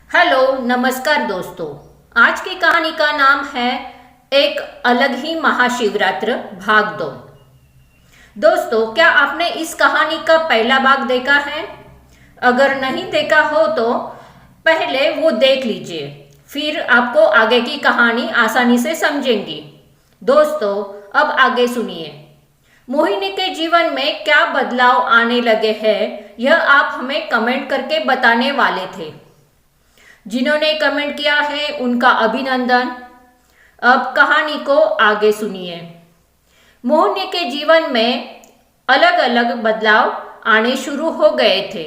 Hello नमस्कार दोस्तों। आज की कहानी का नाम है एक अलग ही महाशिवरात्र भाग 2। दोस्तों, क्या आपने इस कहानी का पहला भाग देखा है? अगर नहीं देखा हो तो पहले वो देख लीजिए, फिर आपको आगे की कहानी आसानी से समझेंगी। दोस्तों, अब आगे सुनिए। मोहिनी के जीवन में क्या बदलाव आने लगे हैं, यह आप हमें कमेंट करके बताने वाले थे। जिन्होंने कमेंट किया है उनका अभिनंदन। अब कहानी को आगे सुनिए। मोहिनी के जीवन में अलग अलग बदलाव आने शुरू हो गए थे,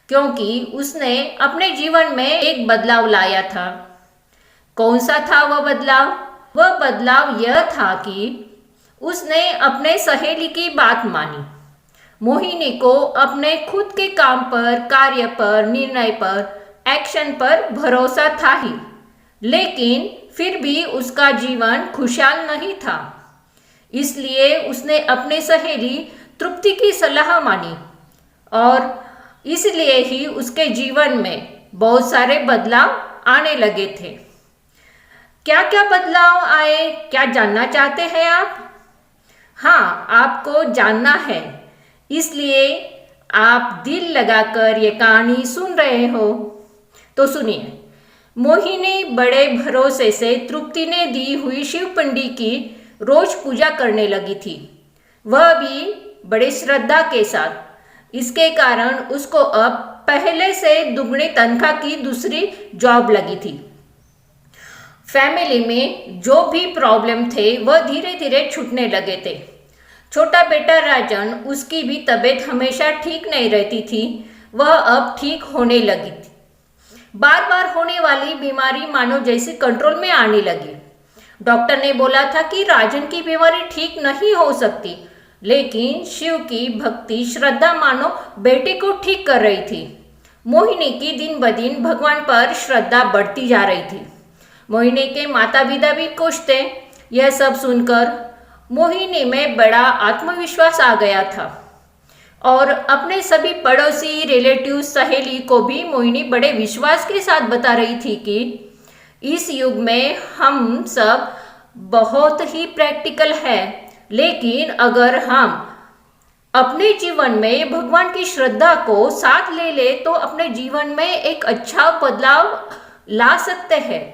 क्योंकि उसने अपने जीवन में एक बदलाव लाया था। कौन सा था वह बदलाव? वह बदलाव यह था कि उसने अपने सहेली की बात मानी। मोहिनी को अपने खुद के काम पर, कार्य पर, निर्णय पर, एक्शन पर भरोसा था ही, लेकिन फिर भी उसका जीवन खुशहाल नहीं था। इसलिए उसने अपने सहेली तृप्ति की सलाह मानी और इसलिए ही उसके जीवन में बहुत सारे बदलाव आने लगे थे। क्या क्या बदलाव आए, क्या जानना चाहते हैं आप? हाँ, आपको जानना है, इसलिए आप दिल लगाकर ये कहानी सुन रहे हो। तो सुनिए। मोहिनी बड़े भरोसे से तृप्ति ने दी हुई शिवपिंडी की रोज पूजा करने लगी थी, वह भी बड़े श्रद्धा के साथ। इसके कारण उसको अब पहले से दुगनी तनख्वाह की दूसरी जॉब लगी थी। फैमिली में जो भी प्रॉब्लम थे वह धीरे धीरे छूटने लगे थे। छोटा बेटा राजन, उसकी भी तबीयत हमेशा ठीक नहीं रहती थी, वह अब ठीक होने लगी थी। बार बार होने वाली बीमारी मानो जैसे कंट्रोल में आने लगी। डॉक्टर ने बोला था कि राजन की बीमारी ठीक नहीं हो सकती, लेकिन शिव की भक्ति, श्रद्धा मानो बेटे को ठीक कर रही थी। मोहिनी की दिन ब दिन भगवान पर श्रद्धा बढ़ती जा रही थी। मोहिनी के माता पिता भी खुश थे। यह सब सुनकर मोहिनी में बड़ा आत्मविश्वास आ गया था और अपने सभी पड़ोसी, रिलेटिव, सहेली को भी मोहिनी बड़े विश्वास के साथ बता रही थी कि इस युग में हम सब बहुत ही प्रैक्टिकल है, लेकिन अगर हम अपने जीवन में भगवान की श्रद्धा को साथ ले ले तो अपने जीवन में एक अच्छा बदलाव ला सकते हैं।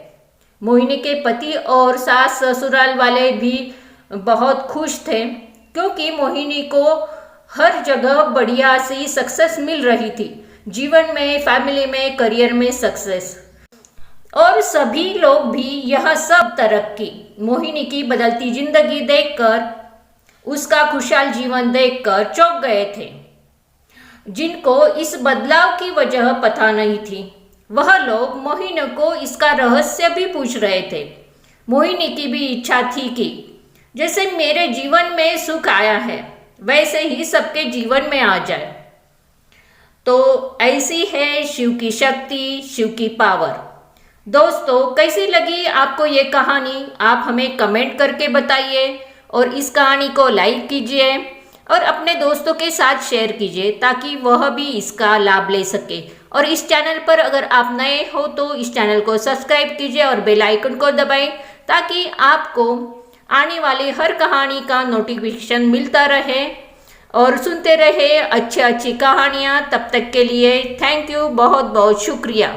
मोहिनी के पति और सास ससुराल वाले भी बहुत खुश थे, क्योंकि मोहिनी को हर जगह बढ़िया सी सक्सेस मिल रही थी। जीवन में, फैमिली में, करियर में सक्सेस, और सभी लोग भी यह सब तरक्की, मोहिनी की बदलती जिंदगी देखकर, उसका खुशहाल जीवन देखकर चौंक गए थे। जिनको इस बदलाव की वजह पता नहीं थी, वह लोग मोहिनी को इसका रहस्य भी पूछ रहे थे। मोहिनी की भी इच्छा थी कि जैसे मेरे जीवन में सुख आया है वैसे ही सबके जीवन में आ जाए। तो ऐसी है शिव की शक्ति, शिव की पावर। दोस्तों, कैसी लगी आपको ये कहानी? आप हमें कमेंट करके बताइए और इस कहानी को लाइक कीजिए और अपने दोस्तों के साथ शेयर कीजिए ताकि वह भी इसका लाभ ले सके। और इस चैनल पर अगर आप नए हो तो इस चैनल को सब्सक्राइब कीजिए और बेल आइकन को दबाएं ताकि आपको आने वाली हर कहानी का नोटिफिकेशन मिलता रहे और सुनते रहे अच्छी अच्छी कहानियाँ। तब तक के लिए थैंक यू, बहुत बहुत शुक्रिया।